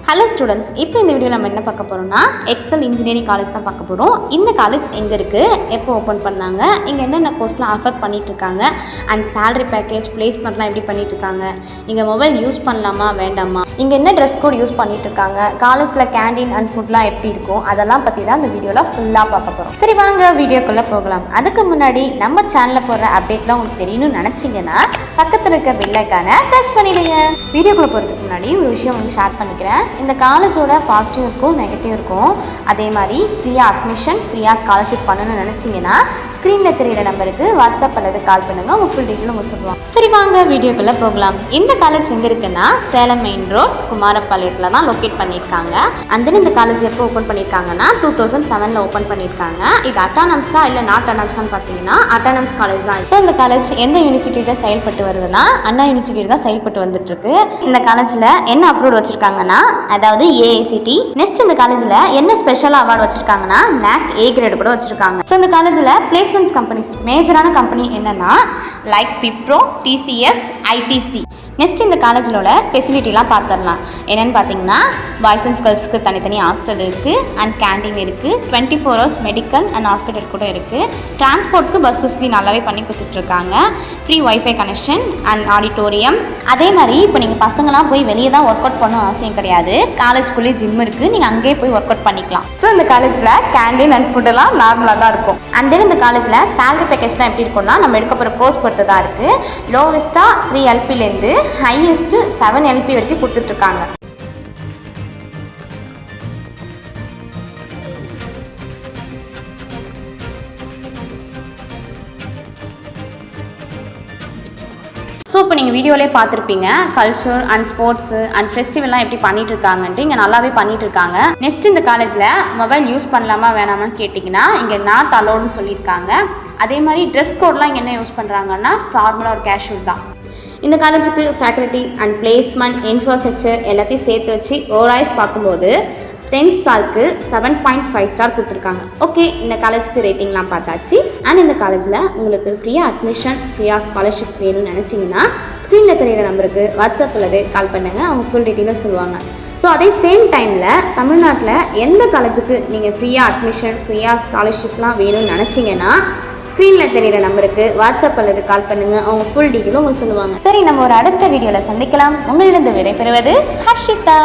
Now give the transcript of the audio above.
Hello students, இப்போ இந்த video நம்ம என்ன பார்க்க போகிறோம்னா எக்ஸல் இன்ஜினியரிங் காலேஜ் தான் பார்க்க போகிறோம். இந்த காலேஜ் எங்கே இருக்குது, எப்போ ஓப்பன் பண்ணாங்க, இங்கே என்னென்ன கோர்ஸ்லாம் ஆஃபர் பண்ணிகிட்ருக்காங்க, அண்ட் சேலரி பேக்கேஜ் பிளேஸ்மெண்ட்லாம் எப்படி பண்ணிகிட்ருக்காங்க, இங்கே மொபைல் யூஸ் பண்ணலாமா வேண்டாமா, இங்கே என்ன ட்ரெஸ் கோட் யூஸ் பண்ணிகிட்ருக்காங்க, காலேஜில் கேண்டீன் அண்ட் ஃபுட்லாம் எப்படி இருக்கும், அதெல்லாம் பற்றி தான் இந்த வீடியோவில் ஃபுல்லாக பார்க்க போகிறோம். சரி வாங்க வீடியோக்குள்ளே போகலாம். அதுக்கு முன்னாடி நம்ம சேனலில் போடுற அப்டேட்லாம் உங்களுக்கு தெரியணும்னு நினச்சிங்கன்னா பக்கத்தில் இருக்க பெல் ஐக்கானை டச் பண்ணிவிடுங்க. வீடியோக்குள்ளே போகிறதுக்கு முன்னாடி ஒரு விஷயம் உங்களுக்கு ஷேர் பண்ணிக்கிறேன். இந்த காலேஜோட பாசிட்டிவ் இருக்கும், நெகட்டிவ் இருக்கும். அதே மாதிரி ஃப்ரீயாக அட்மிஷன், ஃப்ரீயாக ஸ்காலர்ஷிப் பண்ணணும்னு நினச்சிங்கன்னா ஸ்க்ரீனில் தெரியிற நம்பருக்கு வாட்ஸ்அப் அல்லது கால் பண்ணுங்கள். உங்கள் ஃபுல் டீட்டெயில் உங்களுக்கு சொல்லுவாங்க. சரி வாங்க வீடியோக்குள்ளே போகலாம். இந்த காலேஜ் எங்கே இருக்குன்னா சேலம் மெயின் ரோட் குமாரபாளையத்தில் தான் லொக்கேட் பண்ணியிருக்காங்க. அண்ட் தென் இந்த காலேஜ் எப்போ ஓப்பன் பண்ணியிருக்காங்கன்னா 2007 ஓப்பன் பண்ணியிருக்காங்க. இது அட்டானம்ஸா இல்லை நாட் அட்டானம்ஸான்னு பார்த்தீங்கன்னா அட்டானம்ஸ் காலேஜ் தான். ஸோ இந்த காலேஜ் எந்த யூனிவர்சிட்டியிட்ட செயல்பட்டு வருதுன்னா அண்ணா யூனிவர்சிட்டி தான் செயல்பட்டு வந்துட்டு இருக்கு. இந்த காலேஜில் என்ன அப்ரூவ் வச்சிருக்காங்கன்னா அதாவது ஏஐசிடி. நெக்ஸ்ட் இந்த காலேஜில் என்ன ஸ்பெஷல் அவார்டு வச்சிருக்காங்கன்னா NAC A கிரேடு கூட வச்சிருக்காங்க. ஸோ இந்த காலேஜில் பிளேஸ்மெண்ட்ஸ் கம்பெனிஸ் மேஜரான கம்பெனி என்னன்னா like Wipro, TCS, ITC. Next இந்த காலேஜில் உள்ள ஸ்பெசிலிட்டிலாம் பார்த்துடலாம். என்னென்னு பார்த்தீங்கன்னா பாய்ஸ் அண்ட் கேர்ள்ஸ்க்கு தனித்தனி ஹாஸ்டல் இருக்குது, அண்ட் கேண்டீன் இருக்குது, 24 hours மெடிக்கல் அண்ட் ஹாஸ்பிட்டல் கூட இருக்குது. டிரான்ஸ்போர்ட்டுக்கு பஸ் வசதி நல்லாவே பண்ணி கொடுத்துட்ருக்காங்க. Free wifi connection and auditorium. அதே மாதிரி இப்போ நீங்கள் பசங்களாம் போய் வெளியே தான் ஒர்க் அவுட் பண்ணணும் அவசியம் கிடையாது. காலேஜ்குள்ளேயே ஜிம் இருக்குது, நீங்கள் அங்கேயே போய் ஒர்க் அவுட் பண்ணிக்கலாம். ஸோ இந்த காலேஜில் கேண்டீன் அண்ட் ஃபுட்டெல்லாம் நார்மலாக தான் இருக்கும். அண்ட் தென் இந்த காலேஜில் சேலரி பேக்கேஜ்லாம் எப்படி இருக்கும்னா நம்ம எடுக்க போகிற கோர்ஸ் பொறுத்து தான் இருக்குது. லோவஸ்ட்டாக 3 LPலேருந்து ஹையஸ்ட்டு 7 LP வரைக்கும் கொடுத்துட்ருக்காங்க. ஸோ இப்போ நீங்கள் வீடியோவிலே பார்த்துருப்பீங்க கல்ச்சர் அண்ட் ஸ்போர்ட்ஸு அண்ட் ஃபெஸ்டிவல்லாம் எப்படி பண்ணிட்டு இருக்காங்கன்ட்டு. இங்கே நல்லாவே பண்ணிட்டு இருக்காங்க. நெக்ஸ்ட் இந்த காலேஜில் மொபைல் யூஸ் பண்ணலாமா வேணாமான்னு கேட்டிங்கன்னா இங்கே நாட் அலோடுன்னு சொல்லியிருக்காங்க. அதே மாதிரி ட்ரெஸ் கோட்லாம் இங்கே என்ன யூஸ் பண்ணுறாங்கன்னா ஃபார்மலாக ஒரு கேஷுவல் தான். இந்த காலேஜுக்கு ஃபேக்கல்ட்டி அண்ட் பிளேஸ்மெண்ட், இன்ஃப்ராஸ்ட்ரக்சர் எல்லாத்தையும் சேர்த்து வச்சு ஓவராய்ஸ் பார்க்கும்போது 10 ஸ்டாருக்கு 7.5 ஸ்டார் கொடுத்துருக்காங்க. ஓகே, இந்த காலேஜுக்கு ரேட்டிங்லாம் பார்த்தாச்சு. அண்ட் இந்த காலேஜில் உங்களுக்கு ஃப்ரீயாக அட்மிஷன், ஃப்ரீயாக ஸ்காலர்ஷிப் வேணும்னு நினச்சிங்கன்னா ஸ்க்ரீனில் தெரியிற நம்பருக்கு வாட்ஸ்அப் அல்லது கால் பண்ணுங்கள். அவங்க ஃபுல் டீட்டெயிலாக சொல்லுவாங்க. ஸோ அதே சேம் டைமில் தமிழ்நாட்டில் எந்த காலேஜுக்கு நீங்கள் ஃப்ரீயாக அட்மிஷன், ஃப்ரீயாக ஸ்காலர்ஷிப்லாம் வேணும்னு நினச்சிங்கன்னா ஸ்க்ரீனில் தெரியிற நம்பருக்கு வாட்ஸ்அப் அல்லது கால் பண்ணுங்கள். அவங்க ஃபுல் டீட்டெயிலும் உங்களுக்கு சொல்லுவாங்க. சரி, நம்ம ஒரு அடுத்த வீடியோவில் சந்திக்கலாம். உங்களிடம் விடைபெறுவது ஹர்ஷிதா.